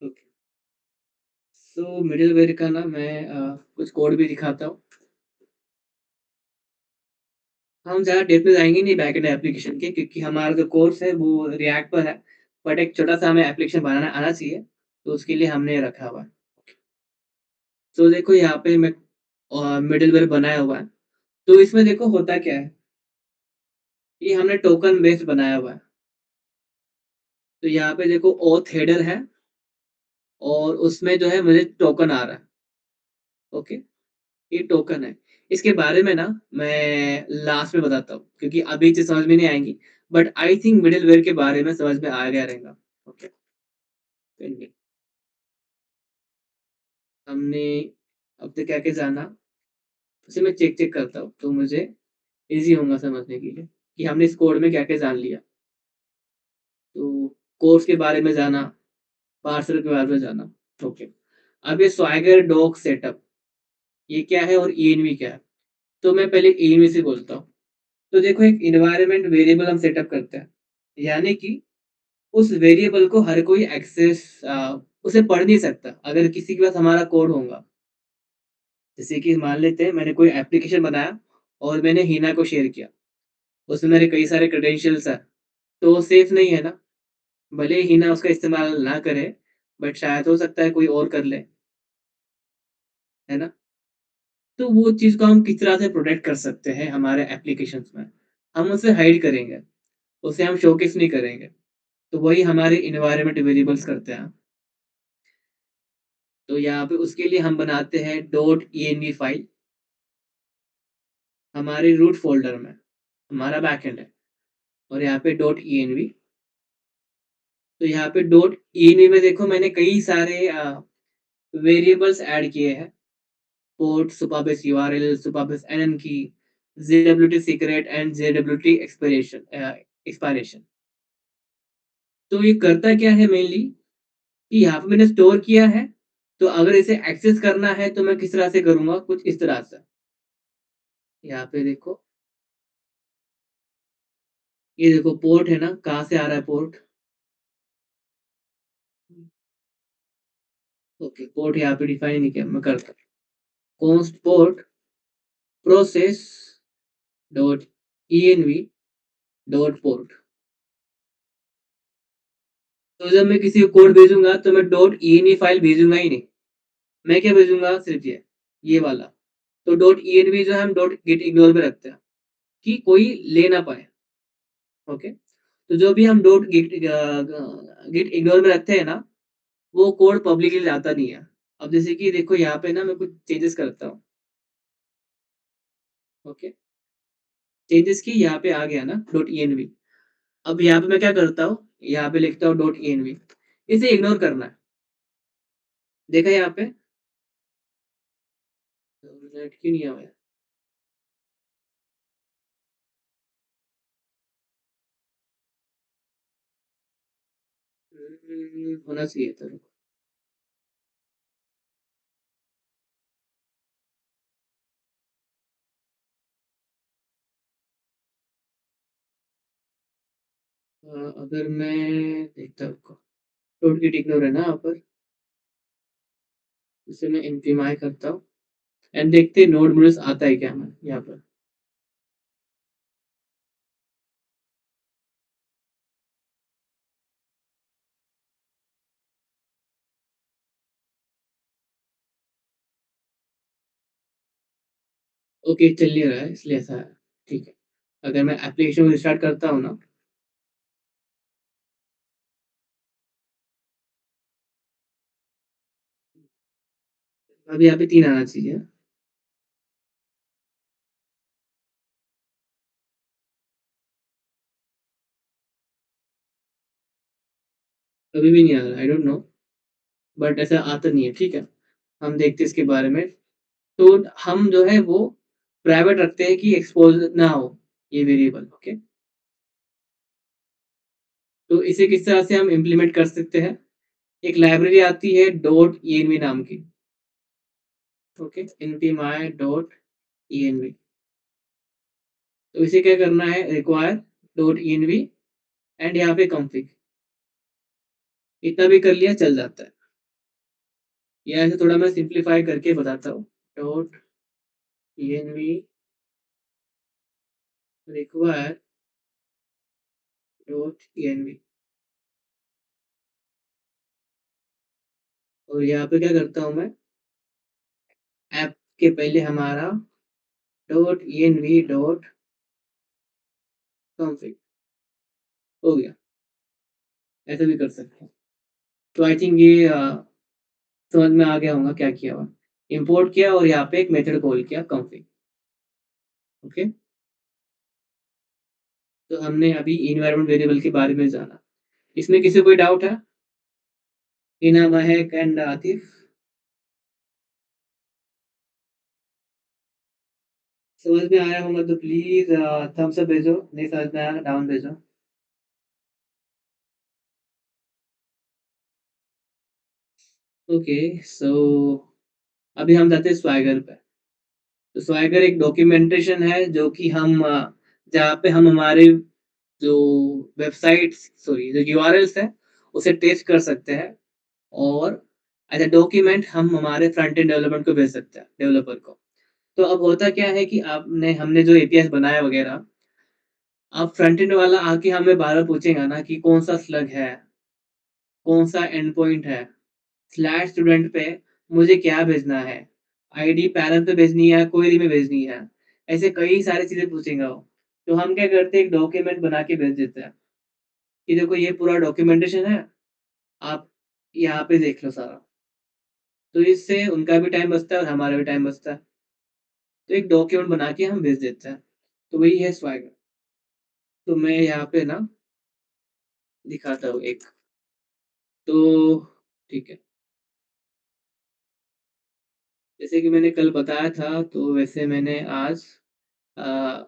Okay. सो middleware का ना मैं कुछ कोड भी दिखाता हूँ। हम ज़्यादा डेप्थ में जाएँगे नहीं बैकएंड एप्लीकेशन के, क्योंकि हमारा जो कोर्स है वो रिएक्ट पर है। बट एक छोटा-सा हमें एप्लीकेशन बनाना आना चाहिए, तो उसके लिए हमने रखा हुआ है। तो देखो यहाँ पे मैं मिडलवेयर बनाया हुआ है। तो इसमें देखो होता क्या है, ये हमने टोकन बेस्ड बनाया हुआ है। तो यहाँ पे देखो ऑथ हेडर है और उसमें जो है मुझे टोकन आ रहा है। ओके, ये टोकन है। इसके बारे में ना मैं लास्ट में बताता हूँ, क्योंकि अभी चीज़ समझ में नहीं आएँगी। बट आई थिंक मिडलवेयर के बारे में समझ में आ गया रहेगा। ओके, चलिए। हमने अब तक क्या-क्या जाना, उसे मैं चेक-चेक करता हूँ, तो मुझे ईज़ी होगा समझने के लिए कि हमने इस कोड में क्या-क्या जान लिया। तो कोर्स के बारे में जाना, पार्सर के बारे में जाना। ओके। अब ये स्वैगर डॉक सेटअप, ये क्या है और ईएनवी क्या है? तो मैं पहले ईएनवी से बोलता हूँ। तो देखो एक एनवायरनमेंट वेरिएबल हम सेटअप करते हैं। यानी कि उस वेरिएबल को हर कोई उसे पढ़ नहीं सकता, अगर किसी के पास हमारा कोड होगा। जैसे कि मान लेते हैं मैंने कोई एप्लीकेशन बनाया और मैंने हिना को शेयर किया। उसमें मेरे कई सारे क्रेडेंशियल्स हैं, तो वो सेफ नहीं है ना। भले ही हिना उसका इस्तेमाल ना करे, बट शायद हो सकता है कोई और कर ले, है ना? तो वो चीज़ को हम किस तरह से प्रोटेक्ट कर सकते हैं हमारे एप्लीकेशंस में? हम उसे हाइड करेंगे, उसे हम शोकेस नहीं करेंगे। तो वही हमारे एनवायरनमेंट वेरिएबल्स करते हैं। तो यहाँ पे उसके लिए हम बनाते हैं डॉट ENV फाइल हमारे रूट फ़ोल्डर में, हमारा बैकएंड है। और यहाँ पे डॉट ENV, तो यहाँ पे डॉट ENV में देखो मैंने कई सारे वेरिएबल्स ऐड किए हैं। पोर्ट, सुपाबेस यूआरएल, सुपाबेस एनएन की, जेडब्ल्यूटी सीक्रेट एंड जेडब्ल्यूटी एक्सपायरेशन। तो ये करता क्या है मेनली कि यहाँ पे मैंने स्टोर किया है, तो अगर इसे एक्सेस करना है तो मैं किस तरह से करूँगा? कुछ इस तरह से। यहाँ पे देखो, ये देखो पोर्ट है ना, कहाँ से आ रहा है पोर्ट? ओके, पोर्ट यहाँ पे डिफाइन नहीं किया, मैं करता हूँ। const port process dot env dot port. तो जब मैं किसी को कोड भेजूँगा तो मैं डॉट env फाइल भेजूँगा ही नहीं। मैं क्या भेजूँगा? सिर्फ ये वाला। तो डॉट env जो है हम डॉट गेट इग्नोर में रखते हैं कि कोई ले ना पाए। ओके। तो जो भी हम डॉट गेट इग्नोर में रखते हैं ना, वो कोड पब्लिकली जाता नहीं है। अब जैसे कि देखो यहाँ पे ना मैं कुछ चेंजेस करता हूँ। ओके, चेंजेस की यहाँ पे आ गया ना डॉट env। अब यहाँ पे मैं क्या करता हूँ, यहाँ पे लिखता हूँ डॉट env, इसे इग्नोर करना है। देखा यहाँ पे? नेट क्यों नहीं आया? होना चाहिए था। अगर मैं देखता हूँ, डॉट गेट इग्नोर है ना यहाँ पर, इसे मैं इम्प्लीमाई करता हूँ एंड देखते हैं नोड मॉड्यूल्स आता है क्या हमें यहाँ पर। ओके, चल नहीं रहा है इसलिए ऐसा है। ठीक है। अगर मैं एप्लीकेशन को रिस्टार्ट करता हूँ ना, अभी यहाँ पे 3 आना चाहिए। अभी भी नहीं आ रहा, आई डोंट नो, बट ऐसा आता नहीं है। ठीक है, हम देखते हैं इसके बारे में। तो हम जो है वो प्राइवेट रखते हैं कि एक्सपोज़ ना हो ये वेरिएबल। ओके। तो इसे किस तरह से हम इम्प्लीमेंट कर सकते हैं? एक लाइब्रेरी आती है डॉट env नाम की। Okay, npmy dot env। तो इसे क्या करना है? रिक्वायर डॉट env एंड यहाँ पे config, इतना भी कर लिया चल जाता है। या ऐसे थोड़ा मैं सिंप्लीफाई करके बताता हूँ। Dot env require dot env और यहाँ पे क्या करता हूँ मैं, ऐप के पहले हमारा डॉट env डॉट config हो गया। ऐसे भी कर सकते हैं। तो आई थिंक ये समझ में आ गया होगा क्या किया हुआ। इंपोर्ट किया और यहाँ पे एक मेथड कॉल किया config। ओके, तो हमने अभी इन्वायरमेंट वेरिएबल के बारे में जाना। इसमें किसी को कोई डाउट है? हिना, महक एंड आतिफ, समझ में आया होगा तो प्लीज थम्स अप भेजो, नहीं समझ में आया डाउन भेजो। ओके, सो अभी हम जाते हैं स्वैगर पे। तो स्वैगर एक डॉक्यूमेंटेशन है जो कि हम जहाँ पे हम हमारे जो वेबसाइट, सॉरी, जो यूआरएल्स है उसे टेस्ट कर सकते हैं और एज अ डॉक्यूमेंट हम हमारे फ्रंट एंड डेवलपमेंट को भेज सकते हैं, डेवलपर को। तो अब होता क्या है कि आपने हमने जो एपीएस बनाया वगैरह, अब फ्रंट एंड वाला आके हमें बार बार पूछेगा ना कि कौन सा स्लग है, कौन सा एंड पॉइंट है, स्लैश स्टूडेंट पे मुझे क्या भेजना है, आईडी पैरंट पे भेजनी है, क्वेरी में भेजनी है, ऐसे कई सारी चीजें पूछेगा वो। तो हम क्या करते हैं, एक डॉक्यूमेंट बना के भेज देते हैं कि देखो ये पूरा डॉक्यूमेंटेशन है, आप यहाँ पे देख लो सारा। तो इससे उनका भी टाइम बचता है और हमारा भी टाइम बचता है। तो एक डॉक्यूमेंट बना के हम भेज देते हैं। तो वही है स्वैगर। तो मैं यहाँ पे ना दिखाता हूँ एक। तो ठीक है, जैसे कि मैंने कल बताया था तो वैसे मैंने आज अ,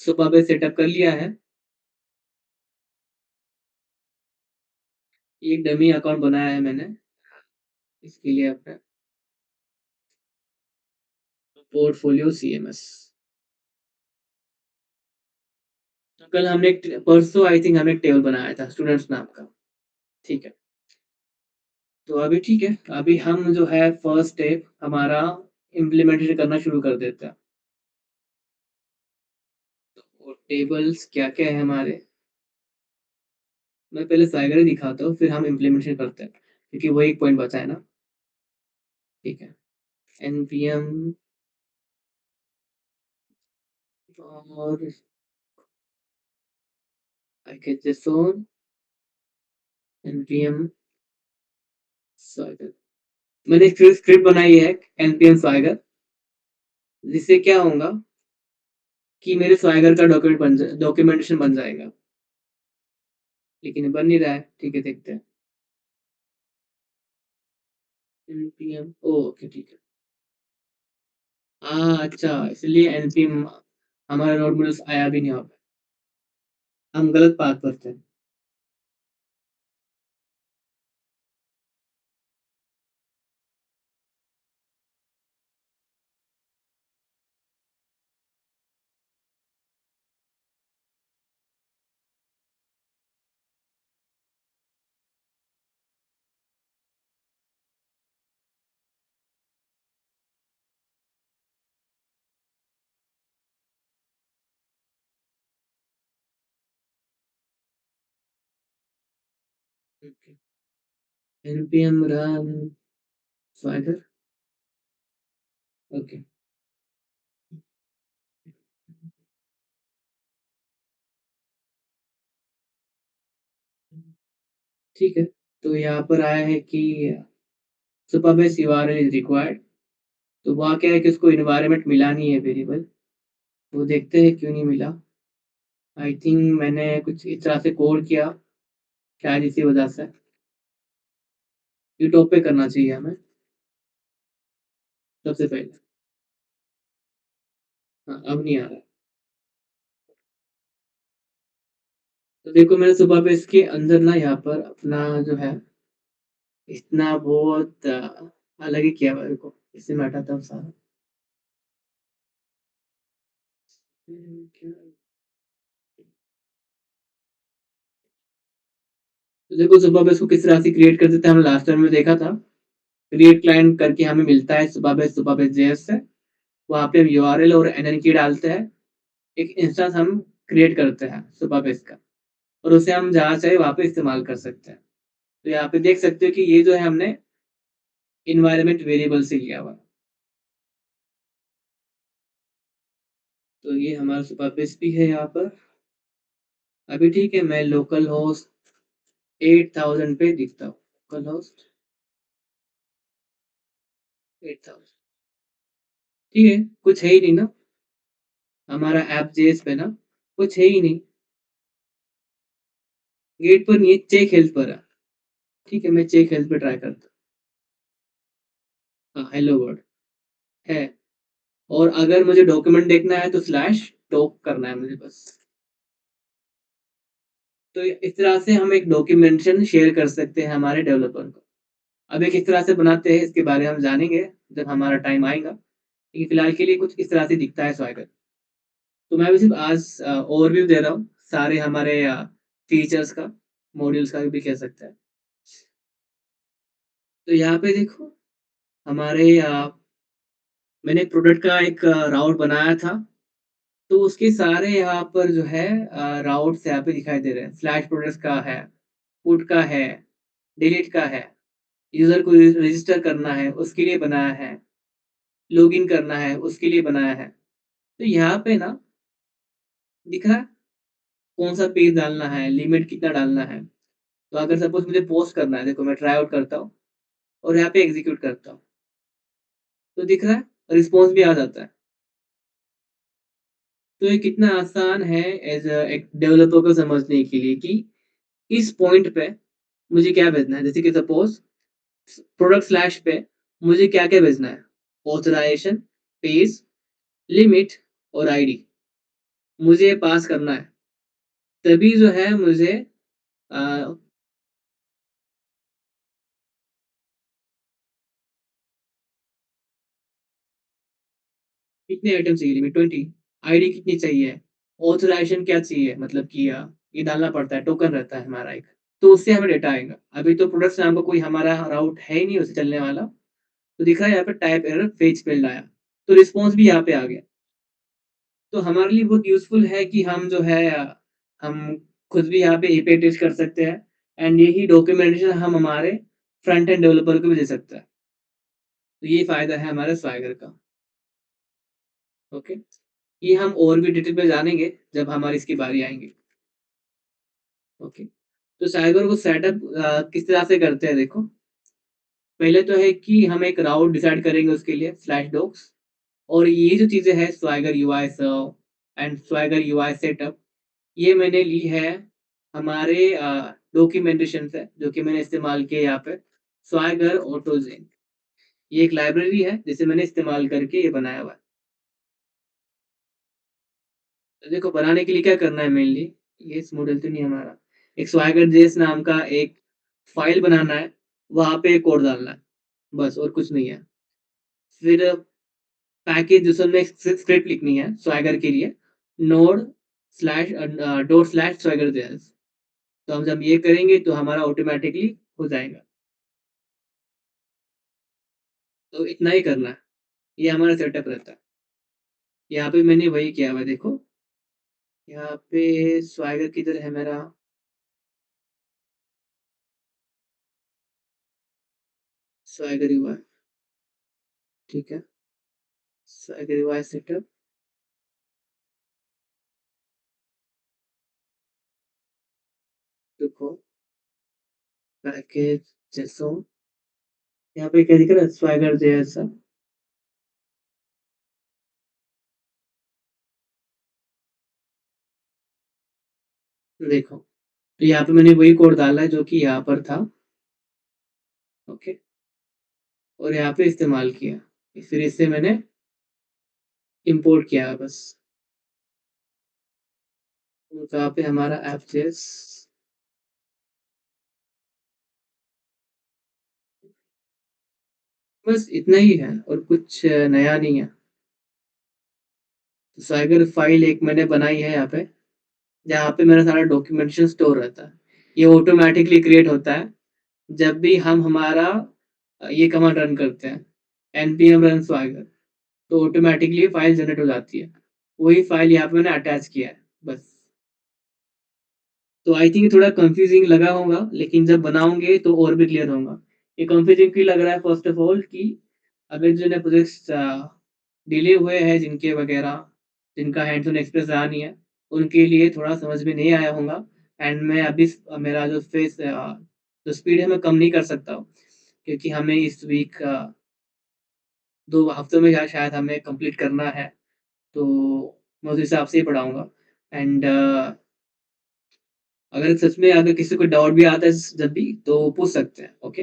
सुबह पे सेटअप कर लिया है। एक डमी अकाउंट बनाया है मैंने इसके लिए अपना पोर्टफोलियो सीएमएस। तो कल हमने परसों आई थिंक हमने एक टेबल बनाया था स्टूडेंट्स नाम का। ठीक है, तो अभी ठीक है, अभी हम जो है फर्स्ट स्टेप हमारा इम्प्लीमेंटेशन करना शुरू कर देते हैं। तो टेबल्स क्या क्या है हमारे, मैं पहले साइगर ही दिखाता हूँ फिर हम इम्प्लीमेंटेशन करते हैं क्योंकि वो एक पॉइंट बचा है ना। ठीक है, npm और I get this on npm swagger। मैंने एक स्क्रिप्ट बनाई है npm swagger, जिससे क्या होगा कि मेरे स्वैगर का डॉक्यूमेंटेशन बन जाएगा। लेकिन बन नहीं रहा है, ठीक है देखते हैं। npm ओके ठीक है। हाँ अच्छा, इसलिए npm हमारा नोड मॉड्यूल्स आया भी नहीं होगा, हम गलत बात करते हैं। npm run swagger। ओके, ठीक है। तो यहाँ पर आया है कि super base URL is required. तो वहाँ क्या है कि उसको इन्वायरमेंट मिला नहीं है वेरिएबल। वो देखते हैं क्यों नहीं मिला। आई थिंक मैंने कुछ इस तरह से कोड किया, शायद इसी वजह से। ये टॉप पे करना चाहिए हमें सबसे पहले। हाँ, अब नहीं आ रहा। तो देखो मैंने सुबह पे इसके अंदर ना यहाँ पर अपना जो है इतना बहुत अलग ही किया हुआ है। देखो इससे मैं हटाता हूँ सारा। तो देखो सुबह पे इसको किस तरह से क्रिएट कर देते हैं, हम लास्ट टाइम में देखा था। क्रिएट क्लाइंट करके हमें मिलता है सुबह जेएस से। वहाँ पे हम यूआरएल और एनएन की डालते हैं। एक इंस्टेंस हम क्रिएट करते हैं सुबह का और उसे हम जहाँ चाहे वहाँ पे इस्तेमाल कर सकते हैं। तो यहाँ पे देख सकते हो कि ये जो है हमने एनवायरनमेंट वेरिएबल से लिया हुआ है। तो ये हमारा सुपरफेस भी है यहाँ पर। अभी ठीक है, मैं लोकल होस्ट 8000 पे दिखता हूँ। लोकल होस्ट 8000 ठीक है, कुछ है ही नहीं ना हमारा ऐप जेएस पे ना, कुछ है ही नहीं। गेट पर नहीं है, चेक हेल्थ पर है। ठीक है, मैं चेक हेल्थ पे ट्राई करता हूँ। हाँ, हेलो वर्ल्ड है। और अगर मुझे डॉक्यूमेंट देखना है तो स्लैश टॉक करना है मुझे बस। तो इस तरह से हम एक डॉक्यूमेंटेशन शेयर कर सकते हैं हमारे डेवलपर को। अब एक इस तरह से बनाते हैं, इसके बारे में हम जानेंगे जब हमारा टाइम आएगा। लेकिन फिलहाल के लिए कुछ इस तरह से दिखता है स्वागत। तो मैं भी सिर्फ आज ओवरव्यू दे रहा हूँ सारे हमारे फीचर्स का, मॉड्यूल्स का भी कह सकते हैं। तो यहाँ पे देखो हमारे मैंने एक प्रोडक्ट का एक राउट बनाया था। तो उसके सारे यहाँ पर जो है राउट्स यहाँ पे दिखाई दे रहे हैं। स्लैश प्रोडक्ट्स का है, पुट का है, डिलीट का है, यूजर को रजिस्टर करना है उसके लिए बनाया है, लॉगिन करना है उसके लिए बनाया है। तो यहाँ पे ना दिख रहा है कौन सा पेज डालना है, लिमिट कितना डालना है। तो अगर सपोज मुझे पोस्ट करना है, देखो मैं ट्राई आउट करता हूँ और यहाँ पे एग्जीक्यूट करता हूँ, तो दिख रहा है रिस्पॉन्स भी आ जाता है। तो ये कितना आसान है एज एक डेवलपर को समझने के लिए कि इस पॉइंट पे मुझे क्या भेजना है। जैसे कि सपोज प्रोडक्ट स्लैश पे मुझे क्या क्या भेजना है, ऑथराइजेशन, पेज, लिमिट और आईडी मुझे पास करना है। तभी जो है मुझे आ, कितने आइटम चाहिए, लिमिट 20, आईडी कितनी चाहिए, ऑथराइजेशन क्या चाहिए, मतलब कि ये डालना पड़ता है, टोकन रहता है हमारा एक। तो उससे हमें डेटा आएगा। अभी तो प्रोडक्ट्स नाम का कोई हमारा राउट है ही नहीं उसे चलने वाला। तो दिख रहा है यहाँ पे टाइप एरर पेज फील्ड आया, तो रिस्पॉन्स भी यहाँ पे आ गया। तो हमारे लिए बहुत यूज़फुल है कि हम जो है हम खुद भी यहाँ पे एपीआई टेस्ट कर सकते हैं एंड यही डॉक्यूमेंटेशन हम हमारे फ्रंट एंड डेवलपर को भी दे सकते हैं। तो ये फ़ायदा है हमारे स्वाइगर का। ओके, ये हम और भी डिटेल में जानेंगे जब हमारी इसकी बारी आएँगी। ओके, तो स्वाइगर को सेटअप किस तरह से करते हैं देखो। पहले तो है कि हम एक राउट डिसाइड करेंगे उसके लिए स्लैश डॉक्स। और ये जो चीज़ें हैं Swagger UI serve and Swagger UI setup, ये मैंने ली है हमारे डॉक्यूमेंटेशन से, जो कि मैंने इस्तेमाल किया यहाँ पे स्वाइगर ऑटोजेन। ये एक लाइब्रेरी है जिसे मैंने इस्तेमाल करके ये बनाया हुआ है। तो देखो बनाने के लिए क्या करना है मेनली, ये इस मॉडल तो नहीं हमारा, एक स्वाइगर जेस नाम का एक फाइल बनाना है, वहाँ पे कोड डालना है, बस और कुछ नहीं है। फिर पैकेज जिसमें में स्क्रिप्ट लिखनी है स्वाइगर के लिए, नोड स्लैश डॉट स्लैश स्वाइगर जेस। तो हम जब ये करेंगे तो हमारा ऑटोमेटिकली हो जाएगा। तो इतना ही करना है, ये हमारा सेटअप रहता है। यहाँ पे मैंने वही किया हुआ है देखो, यहाँ पे स्वाइगर किधर है मेरा, स्वाइगर हुआ है, ठीक है, स्वाइगर हुआ है सेटअप। देखो पैकेज जैसो, यहाँ पे क्या दिख रहा है स्वाइगर जैसा। देखो तो यहाँ पे मैंने वही कोड डाला है जो कि यहाँ पर था। ओके, और यहाँ पे इस्तेमाल किया, फिर इससे मैंने इंपोर्ट किया है बस। तो यहाँ पे हमारा ऐप जेस, बस इतना ही है और कुछ नया नहीं है। स्वाइगर फाइल एक मैंने बनाई है यहाँ पे, जहाँ पे मेरा सारा डॉक्यूमेंटेशन स्टोर रहता है। ये ऑटोमेटिकली क्रिएट होता है जब भी हम हमारा ये कमांड रन करते हैं, npm run swagger, तो ऑटोमैटिकली फाइल जनरेट हो जाती है। वही फाइल यहाँ पे मैंने अटैच किया है, बस। तो आई थिंक थोड़ा कंफ्यूजिंग लगा होगा, लेकिन जब बनाओगे तो और भी क्लियर होगा। ये कंफ्यूजिंग क्यों लग रहा है? फर्स्ट ऑफ ऑल कि अगर जो नए प्रोजेक्ट्स डिले हुए हैं जिनके वगैरह, जिनका हैंड्स ऑन एक्सपीरियंस रहा नहीं है, उनके लिए थोड़ा समझ में नहीं आया होगा। एंड मैं अभी मेरा जो जो स्पीड है मैं कम नहीं कर सकता हूँ, क्योंकि हमें इस वीक 2 हफ्तों में शायद हमें कंप्लीट करना है। तो मैं उस हिसाब से ही पढ़ाऊंगा। एंड अगर सच में अगर किसी को डाउट भी आता है जब भी, तो पूछ सकते हैं, ओके।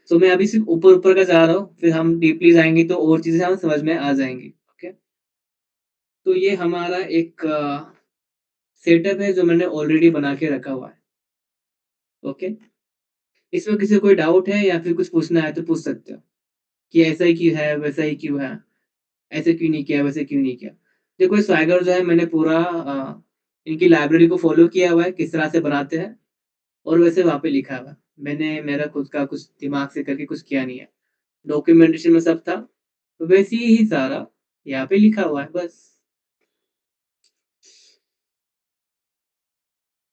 तो मैं अभी सिर्फ ऊपर ऊपर का जा रहा हूँ, फिर हम डीपली जाएंगे तो और चीजें हमें समझ में आ जाएंगी, ओके। तो ये हमारा एक सेटअप है जो मैंने ऑलरेडी बना के रखा हुआ है, ओके। इसमें किसी को कोई डाउट है या फिर कुछ पूछना है तो पूछ सकते हो, कि ऐसा ही क्यों है, वैसा ही क्यों है, ऐसे क्यों नहीं किया, वैसे क्यों नहीं किया। देखो स्वैगर जो है मैंने पूरा इनकी लाइब्रेरी को फॉलो किया हुआ है, किस तरह से बनाते हैं, और वैसे वहाँ पे लिखा हुआ है। मैंने मेरा खुद का कुछ दिमाग से करके कुछ किया नहीं है। डॉक्यूमेंटेशन में सब था, तो वैसे ही सारा यहाँ पे लिखा हुआ है, बस।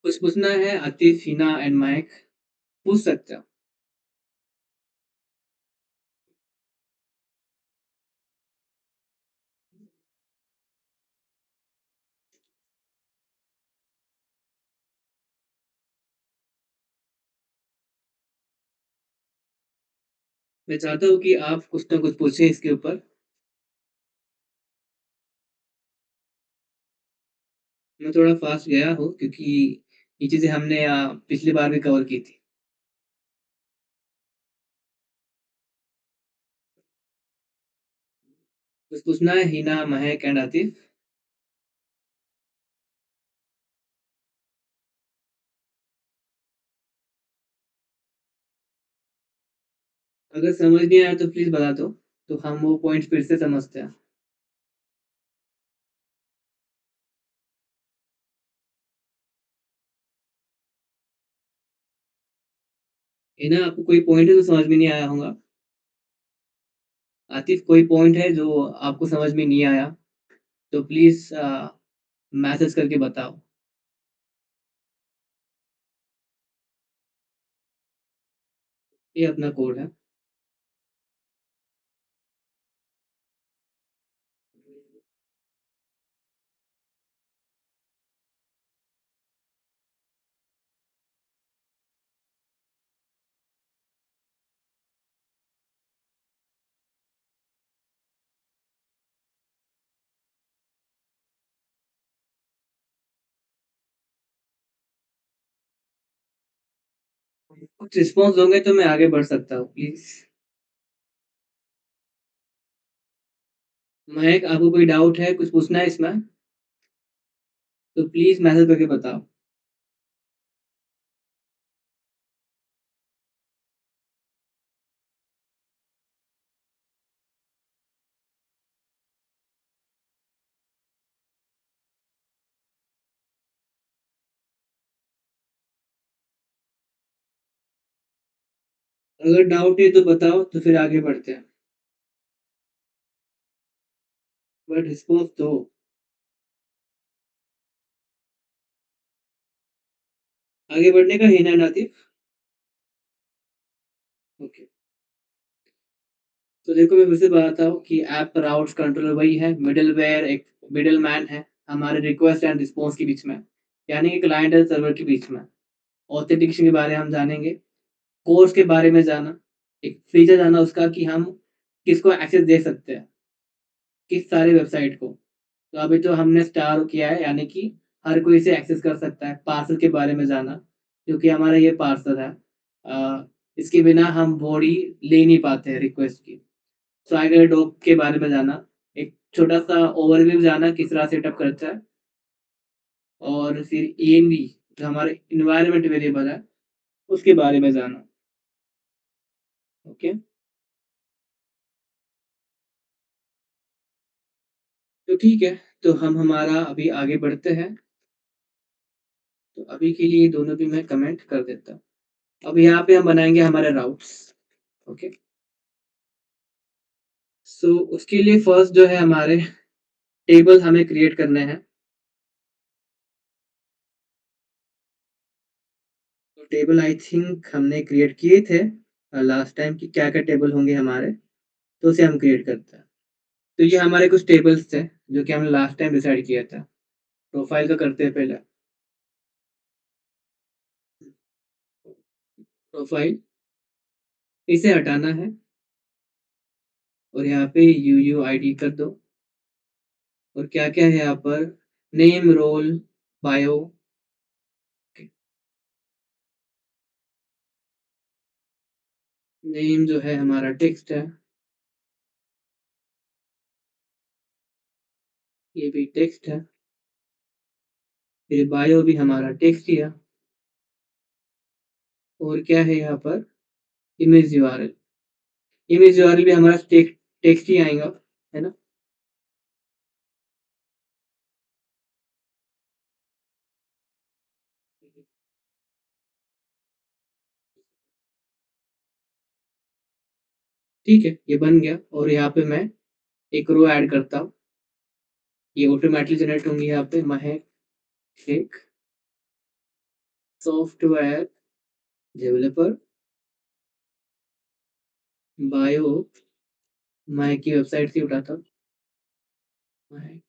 कुछ पूछना है आतिफ, हिना एंड माइक, पूछ सकते हो। मैं चाहता हूँ कि आप कुछ ना कुछ पूछें इसके ऊपर। मैं थोड़ा फास्ट गया हूँ क्योंकि ये चीज़ें हमने पिछली बार भी कवर की थी। कुछ पूछना है हिना, महक एंड आतिफ? अगर समझ नहीं आया तो प्लीज़ बता दो, तो हम वो पॉइंट फिर से समझते हैं। हिना, आपको कोई पॉइंट है जो समझ में नहीं आया होगा? आतिफ, कोई पॉइंट है जो आपको समझ में नहीं आया, तो प्लीज़ मैसेज करके बताओ। ये अपना कोड है। कुछ रिस्पॉन्स दोगे तो मैं आगे बढ़ सकता हूँ, प्लीज़। महक, आपको कोई डाउट है, कुछ पूछना है इसमें, तो प्लीज़ मैसेज करके बताओ। अगर डाउट है तो बताओ, तो फिर आगे बढ़ते हैं। बट रिस्पॉन्स दो। आगे बढ़ने का है ना नातिफ? ओके। तो देखो मैं फिर से बताता हूँ कि ऐप राउट्स कंट्रोलर वही है, मिडलवेयर एक मिडलमैन है हमारे रिक्वेस्ट एंड रिस्पॉन्स के बीच में, यानी कि क्लाइंट एंड सर्वर के बीच में। ऑथेंटिकेशन के बारे में हम जानेंगे, कोर्स के बारे में जाना, एक फीचर जाना उसका कि हम किसको एक्सेस दे सकते हैं, किस सारे वेबसाइट को। तो अभी तो हमने स्टार किया है, यानी कि हर कोई इसे एक्सेस कर सकता है। पार्सल के बारे में जाना, क्योंकि हमारा ये पार्सल है, इसके बिना हम बॉडी ले नहीं पाते हैं रिक्वेस्ट की। स्वागत डॉक के बारे में जाना, एक छोटा सा ओवरव्यू जाना किस तरह सेटअप करता है, और फिर ENV जो हमारे इन्वायरमेंट वेरिएबल है, उसके बारे में जाना, ओके। तो ठीक है, तो हम हमारा अभी आगे बढ़ते हैं। तो अभी के लिए दोनों भी मैं कमेंट कर देता हूँ। अब यहाँ पे हम बनाएंगे हमारे राउट्स। ओके। सो उसके लिए फर्स्ट जो है हमारे टेबल हमें क्रिएट करने हैं। तो टेबल आई थिंक हमने क्रिएट किए थे लास्ट टाइम कि क्या-क्या टेबल होंगे हमारे, तो उसे हम क्रिएट करते हैं। तो ये हमारे कुछ टेबल्स थे, जो कि हमने लास्ट टाइम डिसाइड किया था। प्रोफाइल का करते हैं पहले। प्रोफाइल, इसे हटाना है और यहाँ पे यूयूआईडी कर दो और क्या-क्या है यहाँ पर नेम, रोल, बायो। नेम जो है हमारा टेक्स्ट है, ये भी टेक्स्ट है। फिर बायो भी हमारा टेक्स्ट ही है और क्या है यहाँ पर इमेज यूआरएल। इमेज यूआरएल भी हमारा टेक्स्ट ही आएगा, है ना? ठीक है, ये बन गया और यहाँ पे मैं एक रो ऐड करता हूँ। ये ऑटोमैटिकली जनरेट होंगी यहाँ पे महक शेख, सॉफ्टवेयर डेवलपर, बायो, महक की वेबसाइट से उठाता हूँ। महक,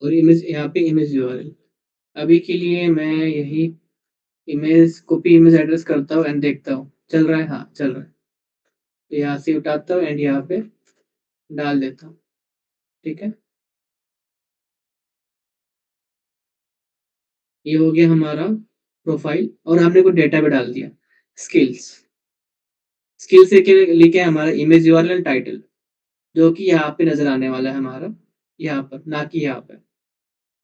और इमेज यहाँ पे इमेज यूआरएल। अभी के लिए मैं यही इमेज कॉपी इमेज एड्रेस करता हूँ एंड देखता हूँ। चल रहा है? हाँ, चल रहा है। तो यहाँ से उठाता हूँ एंड यहाँ पे डाल देता हूँ। ठीक है? ये हो गया हमारा प्रोफाइल और हमने कुछ डेटा भी डाल दिया। स्किल्स, स्किल्स के लिए क्या है हमारा इमेज यूआरएल टाइटल, जो कि यहाँ पे नज़र आने वाला है हमारा, यहाँ पर, ना कि यहाँ पे।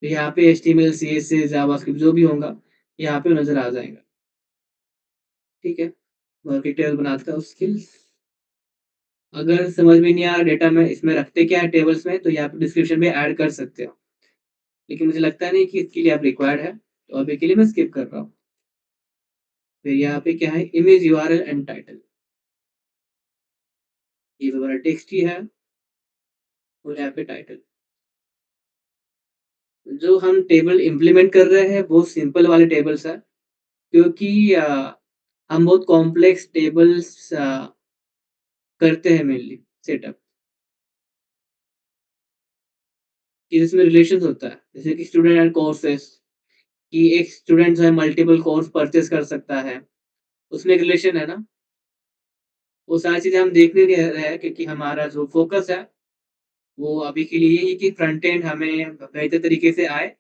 तो यहाँ पे एचटीएमएल, सीएसएस, जावास्क्रिप्ट जो भी होगा, यहाँ पे नज़र आ जाएगा। ठीक है? वर्किंग टेबल बनाता हूँ स्किल्स। अगर समझ में नहीं आ रहा डेटा में इसमें रखते क्या है टेबल्स में, तो यहाँ पे डिस्क्रिप्शन में ऐड कर सकते हो। लेकिन मुझे लगता नहीं कि इसके लिए आप रिक्वायर्ड है, तो अभी के लिए मैं स्किप कर रहा हूँ। फिर यहाँ पे क्या है इमेज यूआरएल एंड टाइटल। ये हमारा टेक्स्ट ही है और यहाँ पे टाइटल। जो हम टेबल इम्प्लीमेंट कर रहे हैं वो सिंपल वाले टेबल्स है, क्योंकि हम बहुत कॉम्प्लेक्स टेबल्स करते हैं मेनली सेटअप, कि जिसमें रिलेशंस होता है, जैसे कि स्टूडेंट एंड कोर्सेस, कि एक स्टूडेंट जो है मल्टीपल कोर्स परचेज कर सकता है, उसमें एक रिलेशन है ना। वो सारी चीजें हम देख नहीं रहे हैं क्योंकि हमारा जो फोकस है वो अभी के लिए यही है कि फ्रंट एंड हमें बेहतर तरीके से आए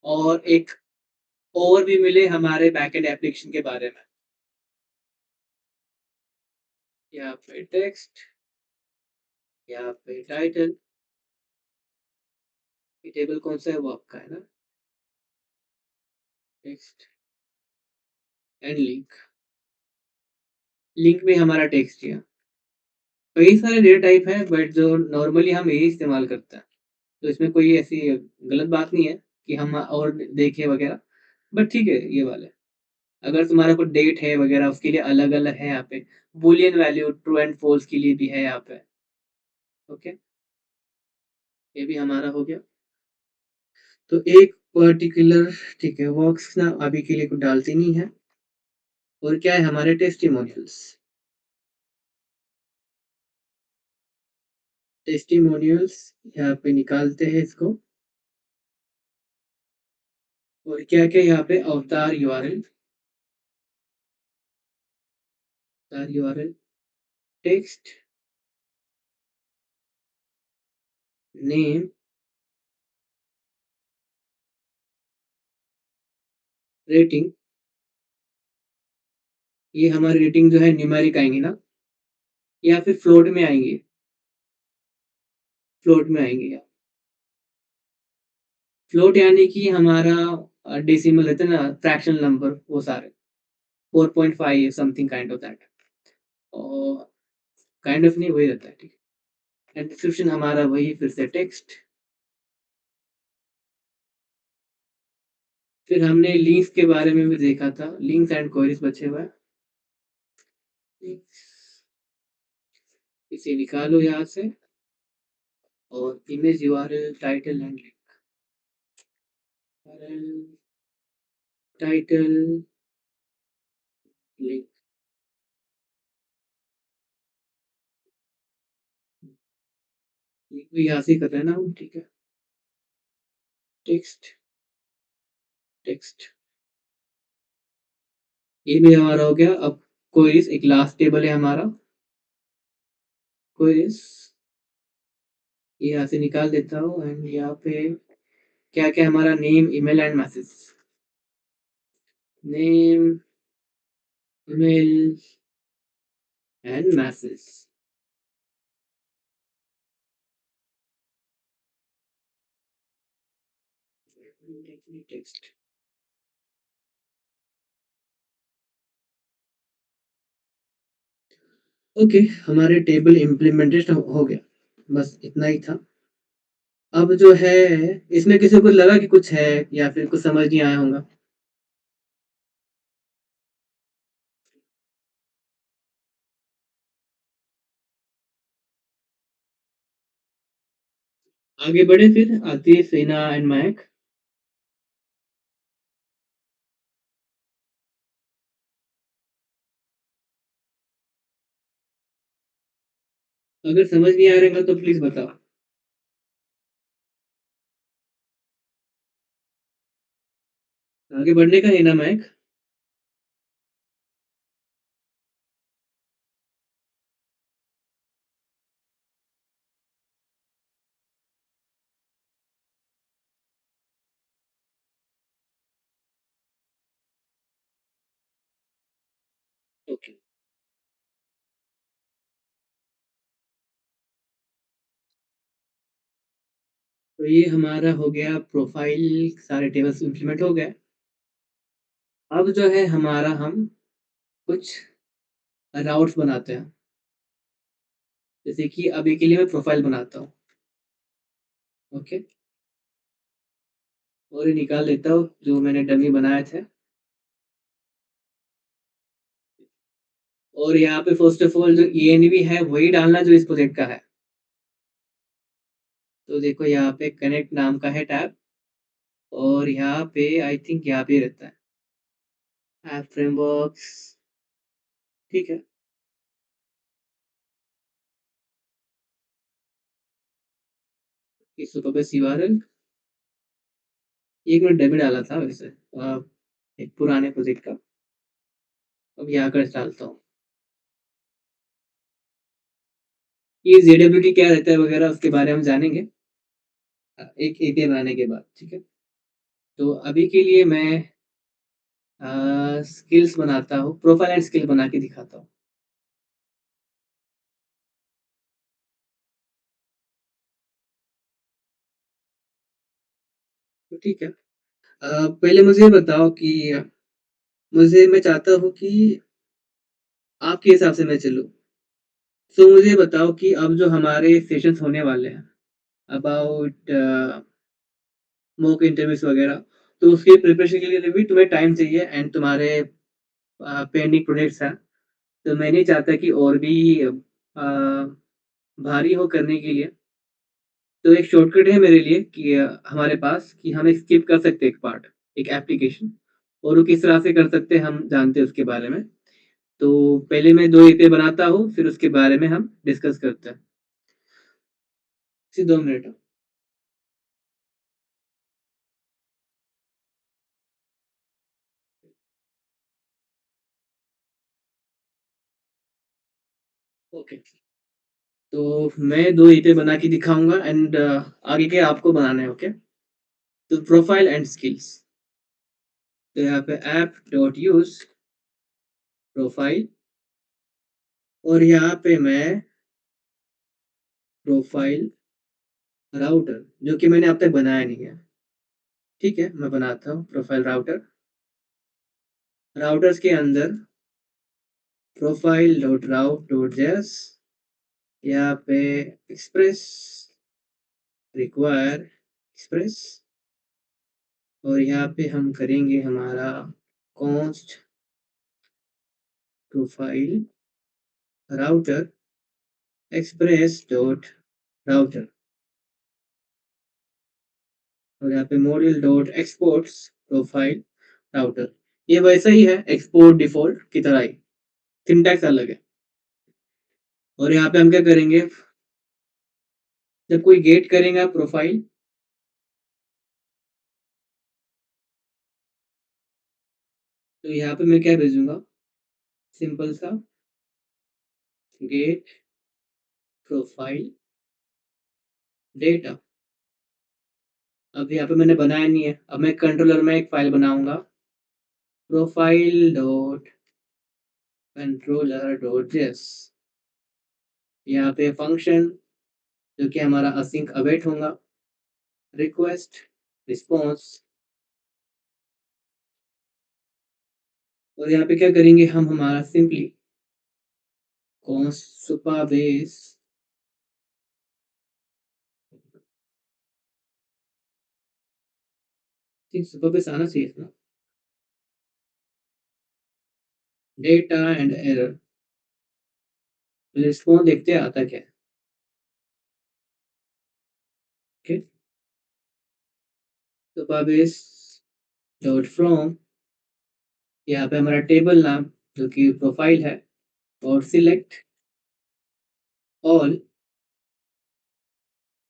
और एक ओवरव्यू मिले हमारे बैक एंड एप्लीकेशन के बारे में। यहाँ पे टेक्स्ट, यहाँ पे टाइटल, ये टेबल कौन सा है वो आपका है ना, टेक्स्ट एंड लिंक। लिंक में हमारा टेक्स्ट है। कई सारे डेटा टाइप हैं बट जो नॉर्मली हम यही इस्तेमाल करते हैं, तो इसमें कोई ऐसी गलत बात नहीं है कि हम और देखें वगैरह, बट ठीक है ये वाला। अगर तुम्हारा कोई डेट है वगैरह उसके लिए अलग अलग है यहाँ पे, Boolean value true and false के लिए भी है यहाँ पे। ओके, ये भी हमारा हो गया। तो एक पर्टिकुलर, ठीक है, वर्क्स ना अभी के लिए कुछ डालती नहीं है। और क्या है हमारे टेस्टिमोनियल्स। टेस्टिमोनियल्स यहाँ पे निकालते हैं इसको। और क्या क्या यहाँ पे अवतार यूआरएल, अवतार यूआरएल, टेक्स्ट, नेम, रेटिंग। ये हमारी रेटिंग जो है न्यूमेरिक आएंगी ना, या फिर फ्लोट में आएंगी, फ्लोट में आएंगी। फ्लोट यानी कि हमारा डेसिमल रहता है ना, फ्रैक्शनल नंबर वो सारे 4.5 समथिंग काइंड ऑफ दैट। और काइंड ऑफ नहीं, वही रहता है, ठीक है। एंड डिस्क्रिप्शन हमारा वही फिर से टेक्स्ट। फिर हमने लिंक्स के बारे में भी देखा था, लिंक्स एंड क्वेरीज बचे हुए हैं। लिंक्स, इसे निकालो यहाँ से, और image URL title and link, title link, link भी यहाँ से कर रहे हैं ना हम, ठीक है। टेक्स्ट, टेक्स्ट, ये भी हमारा हो गया। अब क्वेरीज, एक लास्ट टेबल है हमारा क्वेरीज, ये यहाँ से निकाल देता हूँ। एंड यहाँ पे क्या क्या हमारा name, email and message. Name, email and message. Text, okay, हमारे टेबल इम्प्लीमेंटेड हो गया। बस इतना ही था। अब जो है, इसमें किसी को लगा कि कुछ है या फिर कुछ समझ नहीं आया होगा? आगे बढ़े फिर, आतिफ, सेना एंड महक। अगर समझ नहीं आ रहा तो प्लीज बताओ। आगे बढ़ने का है ना महक? ओके, तो ये हमारा हो गया प्रोफाइल, सारे टेबल्स इंप्लीमेंट हो गए। अब जो है हमारा, हम कुछ राउट्स बनाते हैं। जैसे कि अभी के लिए मैं प्रोफाइल बनाता हूँ। ओके, और ये निकाल लेता हूँ जो मैंने डमी बनाए थे। और यहाँ पे फर्स्ट ऑफ ऑल जो ENV है वही डालना जो इस प्रोजेक्ट का है। तो देखो यहाँ पे कनेक्ट नाम का है टैब, और यहाँ पे आई थिंक यहाँ पे रहता है ऐप फ्रेमवर्क्स, ठीक है। इस पे URL, एक मिनट डेबिट डाला था वैसे, एक पुराने प्रोजेक्ट का। अब यहाँ कर डालता हूँ। ये JWT क्या रहता है वगैरह उसके बारे में हम जानेंगे एक API बनाने के बाद, ठीक है। तो अभी के लिए मैं स्किल्स बनाता हूँ, प्रोफाइल एंड स्किल बना के दिखाता हूँ। तो ठीक है, पहले मुझे ये बताओ कि मैं चाहता हूँ कि आपके हिसाब से मैं चलूँ। तो मुझे बताओ कि अब जो हमारे सेशंस होने वाले हैं अबाउट मॉक इंटरव्यूज वगैरह, तो उसके प्रिपरेशन के लिए भी तुम्हें टाइम चाहिए, एंड तुम्हारे पेंडिंग प्रोजेक्ट्स हैं। तो मैं नहीं चाहता कि और भी भारी हो करने के लिए। तो एक शॉर्टकट है मेरे लिए कि हमारे पास, कि हम स्किप कर सकते हैं एक पार्ट, एक एप्लीकेशन, और वो किस तरह से कर सकते हैं हम जानते हैं उसके बारे में। तो पहले मैं 2 एपीआई बनाता हूँ, फिर उसके बारे में हम डिस्कस करते हैं। सिर्फ 2 मिनट। ओके, तो मैं 2 एपीआई बना के दिखाऊंगा, एंड आगे के आपको बनाने हैं। ओके, तो प्रोफाइल एंड स्किल्स, तो यहाँ पे ऐप डॉट यूज प्रोफाइल, और यहाँ पे मैं प्रोफाइल राउटर, जो कि मैंने अब तक बनाया नहीं है, ठीक है, मैं बनाता हूँ प्रोफाइल राउटर। राउटर्स के अंदर प्रोफाइल डॉट राउट डॉट जेएस, यहाँ पे एक्सप्रेस रिक्वायर एक्सप्रेस, और यहाँ पे हम करेंगे हमारा const profile router express dot router, और यहाँ पे module dot exports profile router. ये वैसा ही है एक्सपोर्ट डिफॉल्ट की तरह ही, सिंटैक्स अलग है। और यहाँ पे हम क्या करेंगे, जब कोई गेट करेगा प्रोफाइल, तो यहाँ पे मैं क्या भेजूंगा, सिंपल सा गेट प्रोफाइल डेटा। अब यहाँ पे मैंने बनाया नहीं है, अब मैं कंट्रोलर में एक फाइल बनाऊंगा, profile dot controller dot JS. यहाँ पे फंक्शन जो कि हमारा असिंक अवेट होगा, रिक्वेस्ट रिस्पॉन्स, और यहाँ पे क्या करेंगे हम, हमारा simply const super base super base आना चाहिए ना, डेटा एंड एरर, रिस्पॉन्स देखते हैं आता क्या है। Okay, super base dot from, यहाँ पे हमारा टेबल नाम जो कि प्रोफाइल है, और सिलेक्ट ऑल।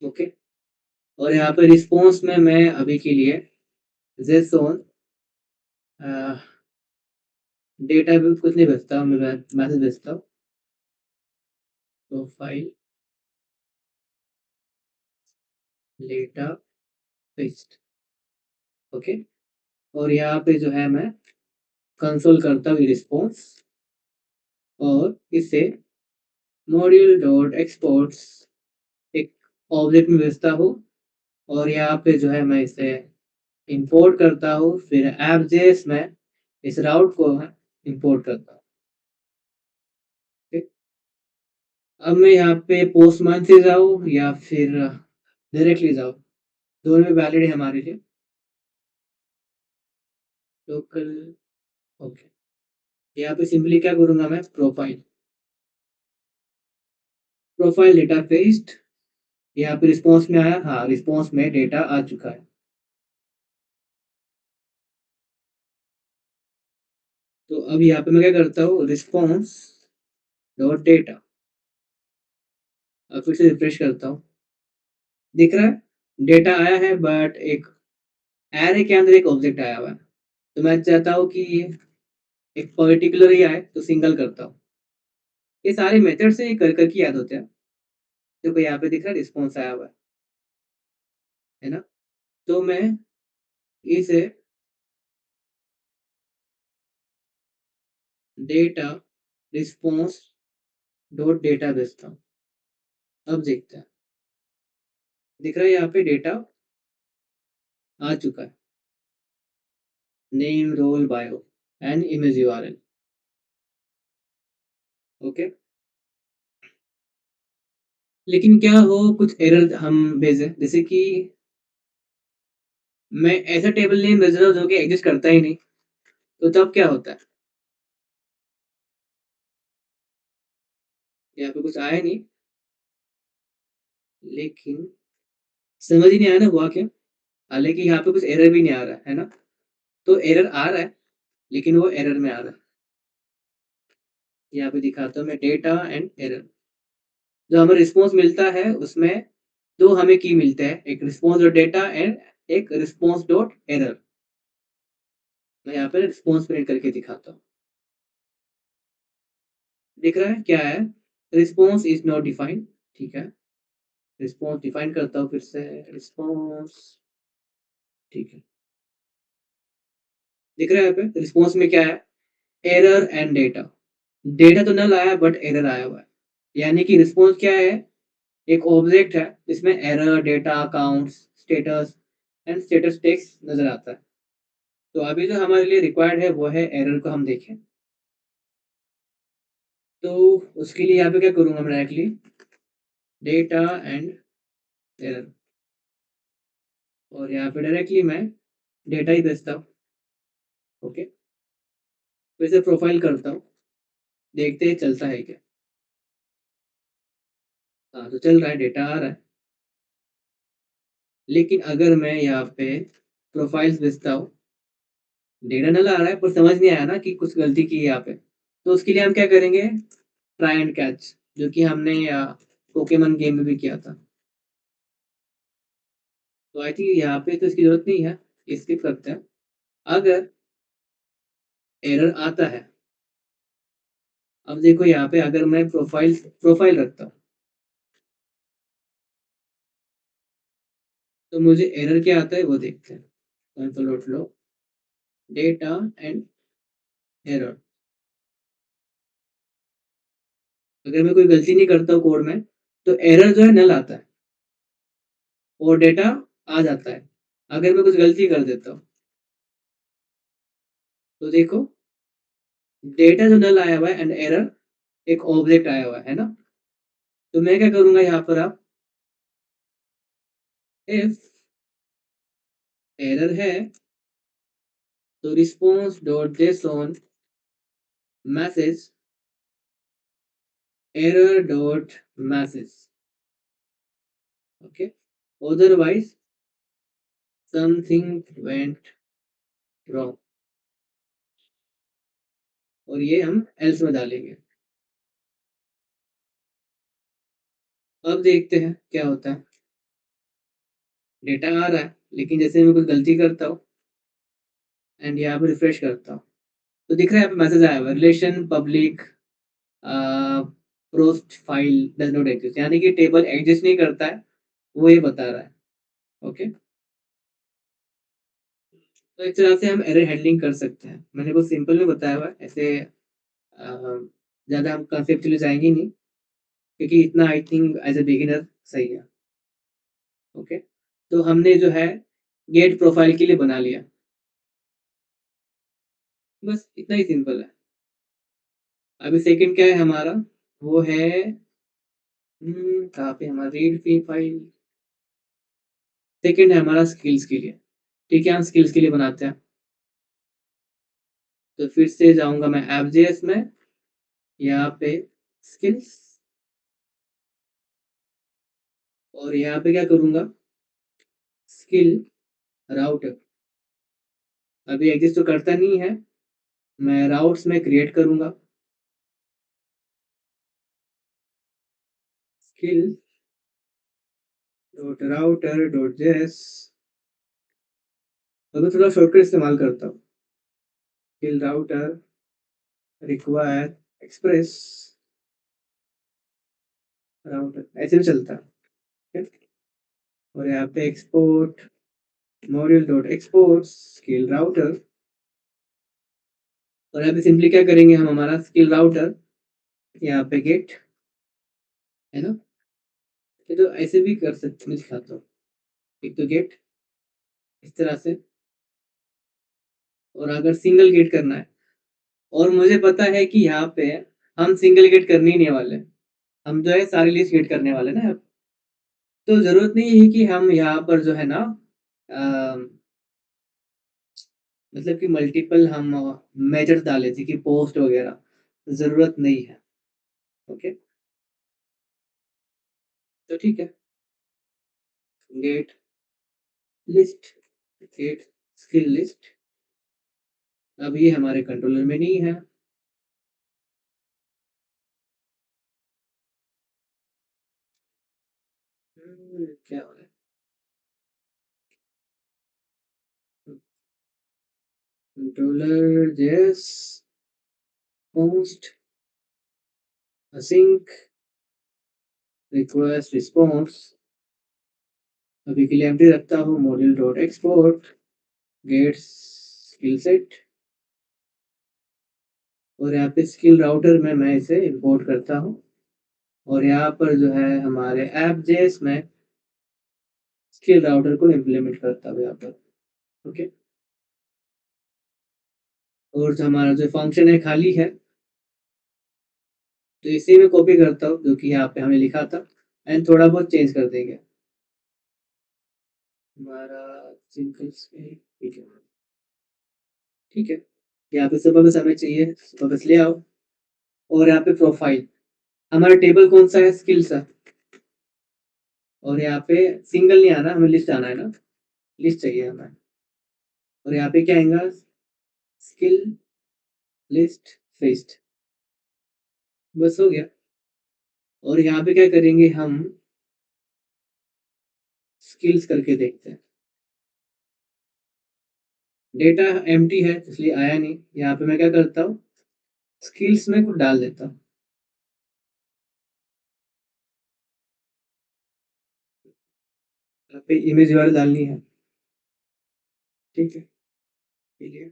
ओके, और यहाँ पे रिस्पॉन्स में मैं अभी के लिए जेसोन डेटा भी कुछ नहीं भेजता हूँ, मैं मैसेज भेजता हूँ, प्रोफाइल डेटा पेस्ट। ओके, और यहाँ पे जो है मैं कंसोल करता हूँ रिस्पॉन्स, और इसे मॉड्यूल डॉट एक्सपोर्ट्स एक ऑब्जेक्ट में भेजता हूँ, और यहाँ पे जो है मैं इसे इंपोर्ट करता हूँ, फिर एप.js में इस राउट को इंपोर्ट करता हूँ। अब मैं यहाँ पे पोस्टमैन से जाऊँ या फिर डायरेक्टली जाऊँ, दोनों में वैलिड है हमारे लिए। लोकल, ओके, यहाँ पे सिंपली क्या करूँगा मैं, प्रोफाइल डेटा पेस्ट, यहाँ पे रिस्पॉन्स में आया, हाँ रिस्पॉन्स में डेटा आ चुका है। तो अब यहाँ पे मैं क्या करता हूँ, रिस्पॉन्स डॉट डेटा, अब फिर से रिफ्रेश करता हूँ, दिख रहा है डेटा आया है, बट एक एरे के अंदर एक ऑब्जेक्ट आया हुआ है, तो मैं चाहता हूँ कि एक पर्टिकुलर ही आए, तो सिंगल करता हूँ। ये सारे मेथड से कर करके याद होते हैं। देखो यहाँ पे दिख रहा है रिस्पॉन्स आया हुआ है ना, तो मैं इसे डेटा रिस्पॉन्स डॉट डेटा भेजता हूँ। अब देखते हैं, दिख रहा है यहाँ पे डेटा आ चुका है, name role bio and image URL. Okay, लेकिन क्या हो, कुछ एरर हम भेजे, जैसे कि मैं ऐसा टेबल नेम भेज रहा हूँ जो कि एग्जिस्ट करता ही नहीं, तो तब क्या होता है, यहाँ पे कुछ आया नहीं, लेकिन समझ ही नहीं आया ना हुआ क्या। हालांकि यहाँ पे कुछ एरर भी नहीं आ रहा है ना, तो एरर आ रहा है, लेकिन वो एरर में आ रहा है। यहाँ पे दिखाता हूँ मैं डेटा एंड एरर, जो हमें रिस्पॉन्स मिलता है उसमें दो हमें की मिलते हैं, एक रिस्पॉन्स डॉट डेटा एंड एक रिस्पॉन्स डॉट एरर। मैं यहाँ पे रिस्पॉन्स प्रिंट करके दिखाता हूँ, दिख रहा है क्या है, रिस्पॉन्स इज नॉट डिफाइंड। ठीक है, रिस्पॉन्स डिफाइन करता हूँ फिर से, रिस्पॉन्स, ठीक है, दिख रहा है यहाँ पे रिस्पॉन्स में क्या है, एरर एंड डेटा। डेटा तो नल आया बट एरर आया हुआ है, यानी कि रिस्पॉन्स क्या है, एक ऑब्जेक्ट है जिसमें error data accounts status and status text नज़र आता है। तो अभी जो हमारे लिए रिक्वायर्ड है वो है एरर को हम देखें। तो उसके लिए यहाँ पे क्या करूँगा मैं डायरेक्टली डेटा एंड एरर और यहाँ पे डायरेक्टली मैं डेटा ही भेजता हूँ। ओके, फिर से प्रोफाइल करता हूँ, देखते हैं चलता है क्या। हाँ, तो चल रहा है, डेटा आ रहा है। लेकिन अगर मैं यहाँ पे प्रोफाइल्स भेजता हूँ, डेटा नल आ रहा है पर समझ नहीं आया ना कि कुछ गलती की है यहाँ पे। तो उसके लिए हम क्या करेंगे, ट्राई एंड कैच, जो कि हमने पोकेमॉन गेम में भी किया था। तो आई थिंक यहाँ पे तो इसकी ज़रूरत नहीं है, स्किप करते हैं। अगर एरर आता है, अब देखो यहाँ पे अगर मैं प्रोफाइल रखता हूँ, तो मुझे एरर क्या आता है वो देखते हैं। Console low data and error. अगर मैं कोई गलती नहीं करता हूँ कोड में, तो एरर जो है नल आता है और डेटा आ जाता है। अगर मैं कुछ गलती कर देता हूँ, तो देखो डेटा जो नल आया हुआ है एंड एरर एक ऑब्जेक्ट आया हुआ है ना। तो मैं क्या करूँगा यहाँ पर, आप इफ एरर है तो response dot JSON message error dot message. Okay, otherwise something went wrong, और ये हम एल्स में डालेंगे। अब देखते हैं क्या होता है। डेटा आ रहा है, लेकिन जैसे मैं कुछ गलती करता हूँ एंड यहाँ पे रिफ्रेश करता हूँ, तो दिख रहा है यहाँ पे मैसेज आया हुआ है, relation public post file does not exist, यानी कि टेबल एग्जिस्ट नहीं करता है, वो ये बता रहा है। ओके, तो इस तरह से हम एरर हैंडलिंग कर सकते हैं। मैंने बहुत सिंपल में बताया हुआ है, ऐसे ज़्यादा हम कॉन्सेप्चुअली जाएंगे नहीं, क्योंकि इतना I think as a beginner सही है। ओके, तो हमने जो है गेट प्रोफाइल के लिए बना लिया, बस इतना ही सिंपल है। अभी सेकंड क्या है हमारा, वो है कहाँ पे हमारा रीड फी फाइल। सेकंड है हमारा स्किल्स के लिए। ठीक है, हम स्किल्स के लिए बनाते हैं। तो फिर से जाऊंगा मैं एफ.जे.एस में, यहाँ पे स्किल्स, और यहाँ पे क्या करूँगा, स्किल राउटर। अभी एग्जिस्ट तो करता नहीं है, मैं राउट्स में क्रिएट करूँगा skill dot router dot JS. अगर थोड़ा शॉर्टकट इस्तेमाल करता हूँ, skill router require express router, ऐसे भी चलता है। और यहाँ पे export module dot export skill router. और यहाँ पे सिंपली क्या करेंगे हम, हमारा स्किल राउटर यहाँ पे गेट है ना। ये तो ऐसे भी कर सकते, मैं दिखाता हूँ। एक तो गेट इस तरह से, और अगर सिंगल गेट करना है, और मुझे पता है कि यहाँ पे हम सिंगल गेट करने ही नहीं वाले, हम जो है सारी लिस्ट गेट करने वाले ना। तो जरूरत नहीं है कि हम यहाँ पर जो है ना मतलब कि मल्टीपल हम मेजर्स डाले थे कि पोस्ट वगैरह, जरूरत नहीं है। ओके, तो ठीक है, get list get skill list. अब ये हमारे कंट्रोलर में नहीं है। क्या हो रहा है, controller JS post async request response. अभी के लिए एम्प्टी रखता हूँ, module dot export get skill set, और यहाँ पे स्किल राउटर में मैं इसे इंपोर्ट करता हूँ। और यहाँ पर जो है हमारे ऐप जेएस में स्किल राउटर को इम्प्लीमेंट करता हूँ यहाँ पर। ओके, और जो हमारा जो फंक्शन है खाली है, तो इसी में कॉपी करता हूँ जो कि यहाँ पे हमने लिखा था, एंड थोड़ा बहुत चेंज कर देंगे हमारा सिंपल से। ठीक है, ठीक है। यहाँ पे सुबह बस हमें चाहिए, सुबह बस ले आओ। और यहाँ पे प्रोफाइल, हमारा टेबल कौन सा है, स्किल्स है। और यहाँ पे सिंगल नहीं आना, हमें लिस्ट आना है ना, लिस्ट चाहिए हमें। और यहाँ पे क्या आएगा, स्किल लिस्ट फिस्ट, बस हो गया। और यहाँ पे क्या करेंगे हम, स्किल्स करके देखते हैं। डेटा एम्प्टी है इसलिए आया नहीं। यहाँ पे मैं क्या करता हूँ, स्किल्स में कुछ डाल देता हूँ। यहाँ पे इमेज वाली डालनी है, ठीक है। चलिए,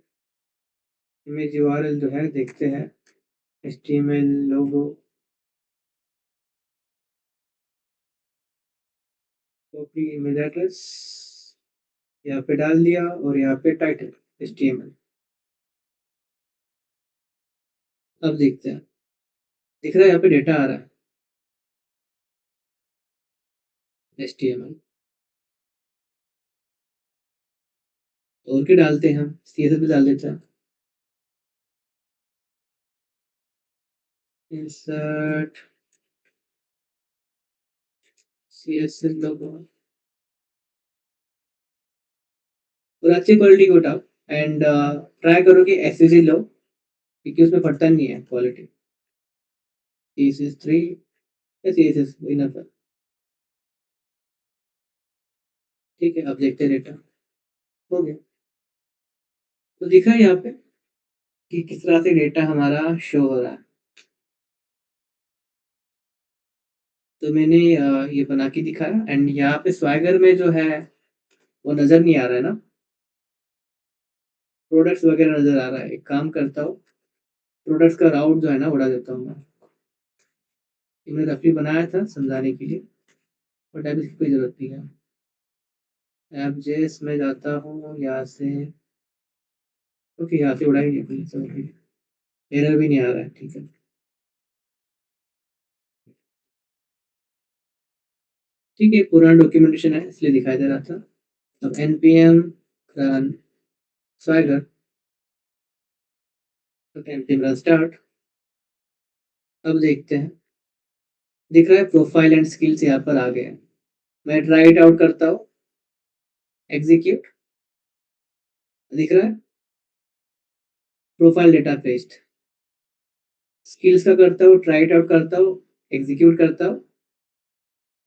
इमेज यूआरएल जो है देखते हैं, एचटीएमएल लोगो, कॉपी इमेज एड्रेस, यहाँ पे डाल दिया। और यहाँ पे टाइटल एचटीएमएल। अब देखते हैं, दिख रहा है यहाँ पे डेटा आ रहा है एचटीएमएल। और क्या डालते हैं हम, सीएसएस भी डाल देते हैं, इंसर्ट सीएसएस लोगो। और अच्छी क्वालिटी को उठाओ, एंड ट्राई करो कि एसएसजी लो, क्योंकि उसमें फटता नहीं है क्वालिटी। सीएसएस 3 या सीएसएस इनफ है। ठीक है, अब देखते हैं डेटा। हो गया, तो दिखा है यहाँ पे कि किस तरह से डेटा हमारा शो हो रहा है। तो मैंने ये बना के दिखाया, एंड यहाँ पे स्वैगर में जो है वो नज़र नहीं आ रहा है ना, प्रोडक्ट्स वगैरह नज़र आ रहा है। एक काम करता हूँ, प्रोडक्ट्स का राउट जो है ना उड़ा देता हूँ मैं। ये मैंने रफली बनाया था समझाने के लिए, बट अब इसकी कोई ज़रूरत नहीं है। ऐप जेएस में जाता हूँ यहाँ से। ओके, यहाँ से उड़ा ही नहीं, कोई समझ नहीं, एरर भी नहीं आ रहा है, ठीक है। ठीक है, पुराना डॉक्यूमेंटेशन है इसलिए दिखाई दे रहा था। अब npm run swagger, तो npm run start। अब देखते हैं, दिख रहा है प्रोफाइल एंड स्किल्स यहाँ पर आ गए हैं। मैं ट्राई इट आउट करता हूँ, एग्जीक्यूट, दिख रहा है प्रोफाइल डेटा पेस्ट। स्किल्स का करता हूँ, ट्राई इट आउट करता हूँ, एग्जीक्यूट करता हूँ,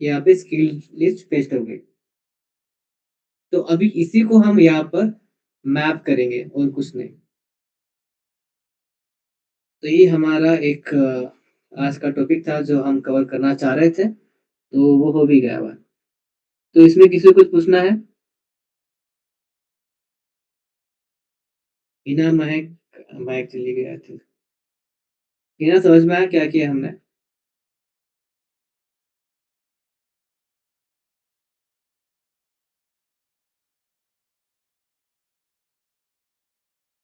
यहाँ पे स्किल लिस्ट पेस्ट हो गई। तो अभी इसी को हम यहाँ पर मैप करेंगे और कुछ नहीं। तो ये हमारा एक आज का टॉपिक था जो हम कवर करना चाह रहे थे, तो वो हो भी गया हुआ। तो इसमें किसी को कुछ पूछना है? बिना महक, महक चली गई थी। बिना समझ में आया क्या किया हमने?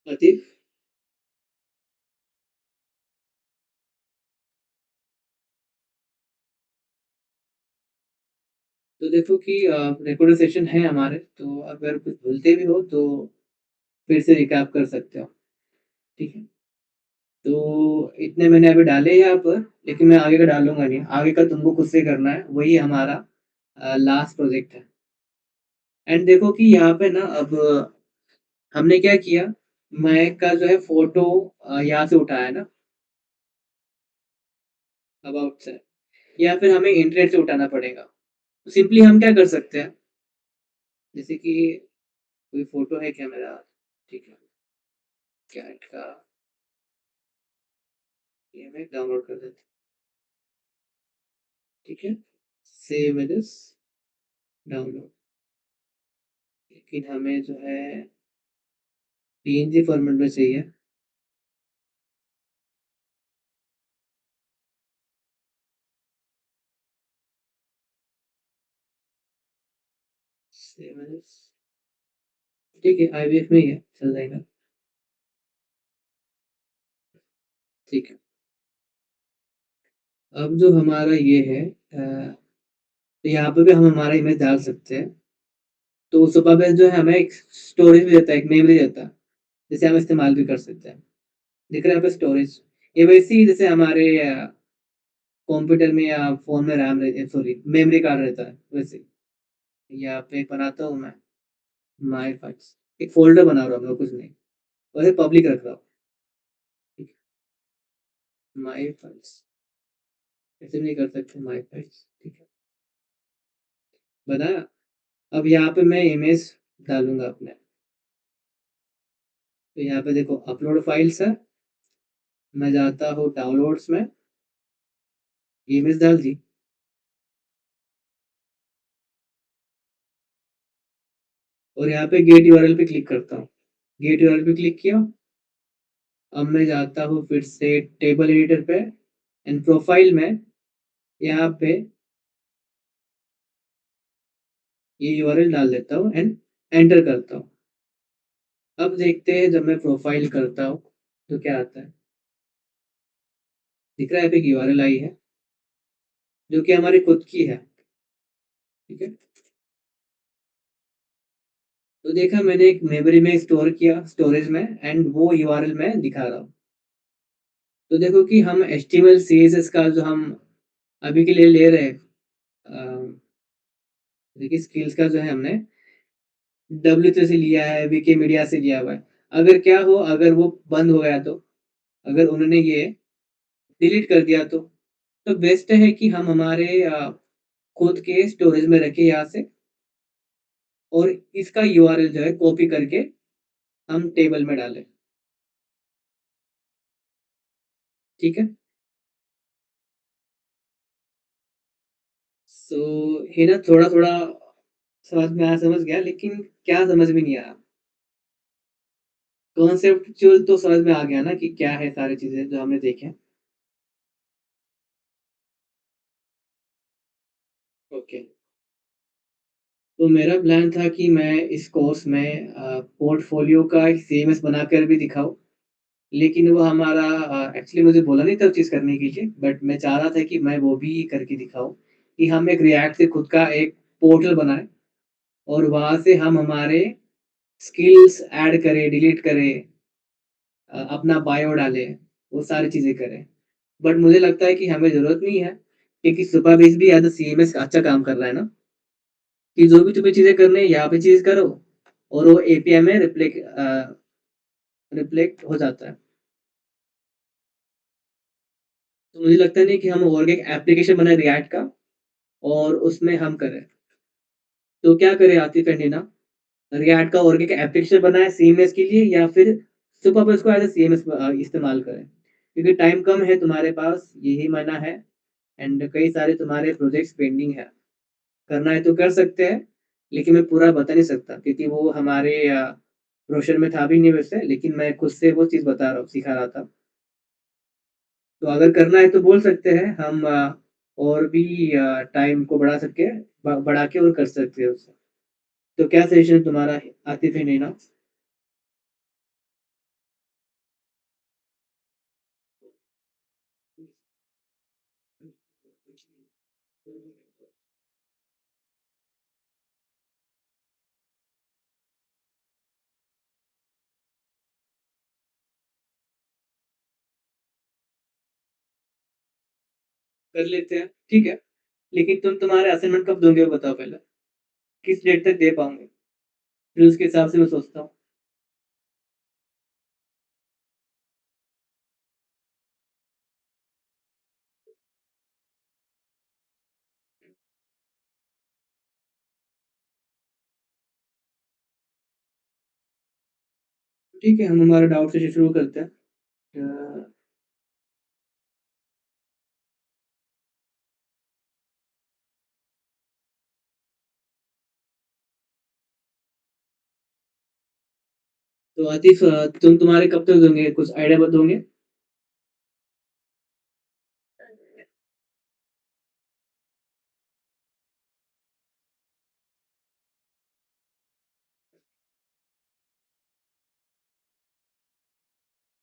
लतीफ, तो देखो कि रिकॉर्ड सेशन है हमारे, तो अगर कुछ भूलते भी हो तो फिर से रिकैप कर सकते हो, ठीक है। तो इतने मैंने अभी डाले यहाँ पर, लेकिन मैं आगे का डालूंगा नहीं, आगे का तुमको खुद से करना है, वही हमारा लास्ट प्रोजेक्ट है। एंड देखो कि यहाँ पे ना अब हमने क्या किया, मैक का जो है फोटो यहाँ से उठाया ना, अबाउट से, या फिर हमें इंटरनेट से उठाना पड़ेगा। तो सिंपली हम क्या कर सकते हैं, जैसे कि कोई फोटो है क्या मेरा, ठीक है, कैट का, ये मैं डाउनलोड कर देता हूँ, ठीक है, सेव एज डाउनलोड। लेकिन हमें जो है पीएनजी फॉर्मेट में चाहिए। CMS ठीक है, IVF में ही है, चल जाएगा। ठीक है। अब जो हमारा ये है तो यहाँ पे भी हम हमारा इमेज डाल सकते हैं। तो सुपरबेस जो है हमें एक स्टोरेज भी देता है, एक मेमोरी देता है, जिसे हम इस्तेमाल भी कर सकते हैं। दिख रहा है यहाँ पे स्टोरेज? ये वैसे ही जैसे हमारे कंप्यूटर में या फ़ोन में रैम रह सॉरी मेमोरी कार्ड रहता है, वैसे ही। यहाँ पे बनाता हूँ मैं माय फाइल्स, एक फ़ोल्डर बना रहा हूँ मैं, कुछ नहीं। वैसे पब्लिक रख रहा हूँ, ठीक है? माय फाइल्स, ऐसे नहीं कर सकते माय फाइल्स, ठीक है, बनाया। अब यहाँ पे मैं इमेज डालूँगा अपने। तो यहाँ पे देखो अपलोड फाइल्स है, मैं जाता हूँ डाउनलोड्स में, इमेज डाल दी। और यहाँ पे गेट यूआरएल पे क्लिक करता हूँ। गेट यूआरएल पे क्लिक किया। अब मैं जाता हूँ फिर से टेबल एडिटर पे एंड प्रोफाइल में यहाँ पे ये यूआरएल डाल देता हूँ एंड एंटर करता हूँ। अब देखते हैं जब मैं प्रोफाइल करता हूँ तो क्या आता है। दिख रहा है पे यूआरएल आई है जो कि हमारी खुद की है, ठीक है। तो देखा मैंने एक मेमोरी में स्टोर किया, स्टोरेज में, एंड वो यूआरएल में दिखा रहा हूँ। तो देखो कि हम HTML CSS का जो हम अभी के लिए ले रहे हैं, देखिए स्किल्स का जो है हमने W3 से लिया है, विकिमीडिया से लिया हुआ है। अगर क्या हो, अगर वो बंद हो गया तो, अगर उन्होंने ये डिलीट कर दिया तो बेस्ट है कि हम हमारे खुद के स्टोरेज में रखें यहाँ से, और इसका यूआरएल जो है कॉपी करके हम टेबल में डालें, ठीक है। सो ये ना थोड़ा थोड़ा समझ में आया, समझ गया, लेकिन क्या समझ में नहीं आया। कॉन्सेप्चुअल तो समझ में आ गया ना कि क्या है सारी चीजें जो हमने देखे। ओके। तो मेरा प्लान था कि मैं इस कोर्स में पोर्टफोलियो का एक CMS बनाकर भी दिखाऊं, लेकिन वो हमारा एक्चुअली मुझे बोला नहीं था वो चीज़ करने के लिए, बट मैं चाह रहा था कि मैं वो भी करके दिखाऊं कि हम एक रिएक्ट से खुद का एक पोर्टल बनाएं और वहाँ से हम हमारे स्किल्स ऐड करें, डिलीट करें, अपना बायो डालें, वो सारी चीज़ें करें। बट मुझे लगता है कि हमें ज़रूरत नहीं है, क्योंकि सुपरबेस भी एज़ अ CMS अच्छा काम कर रहा है ना, कि जो भी तुम्हें चीज़ें करनी है यहाँ पे चीज़ करो और वो API में रिफ्लेक्ट हो जाता है। तो मुझे लगता नहीं कि हम और एक एप्लीकेशन बनाए रिएक्ट का और उसमें हम करें। तो क्या करें आतिफ एंड हिना? रिएक्ट का और एक एप्लीकेशन बनाए CMS के लिए, या फिर सुपरबेस को एज़ अ CMS इस्तेमाल करें? क्योंकि टाइम कम है तुम्हारे पास, यही महीना है, एंड कई सारे तुम्हारे प्रोजेक्ट्स पेंडिंग है। करना है तो कर सकते हैं, लेकिन मैं पूरा बता नहीं सकता क्योंकि वो हमारे ब्रोशर में था भी नहीं वैसे, लेकिन मैं खुद से वो चीज़ बता रहा हूँ, सिखा रहा था। तो अगर करना है तो बोल सकते हैं हम, और भी टाइम को बढ़ा सके, बढ़ा के और कर सकते हैं उससे। तो क्या सजेशन है तुम्हारा आतिफ है नैना? कर लेते हैं, ठीक है। लेकिन तुम तुम्हारे असाइनमेंट कब दोगे वो बताओ पहले, किस डेट तक दे पाओगे, फिर उसके हिसाब से मैं सोचता हूँ। ठीक है, हम हमारे डाउट से शुरू करते हैं। अ, तो आतिफ, तुम तुम्हारे कब तक दोगे, कुछ आइडिया दोगे?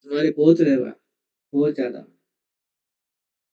अरे बहुत रेयर है, बहुत ज़्यादा।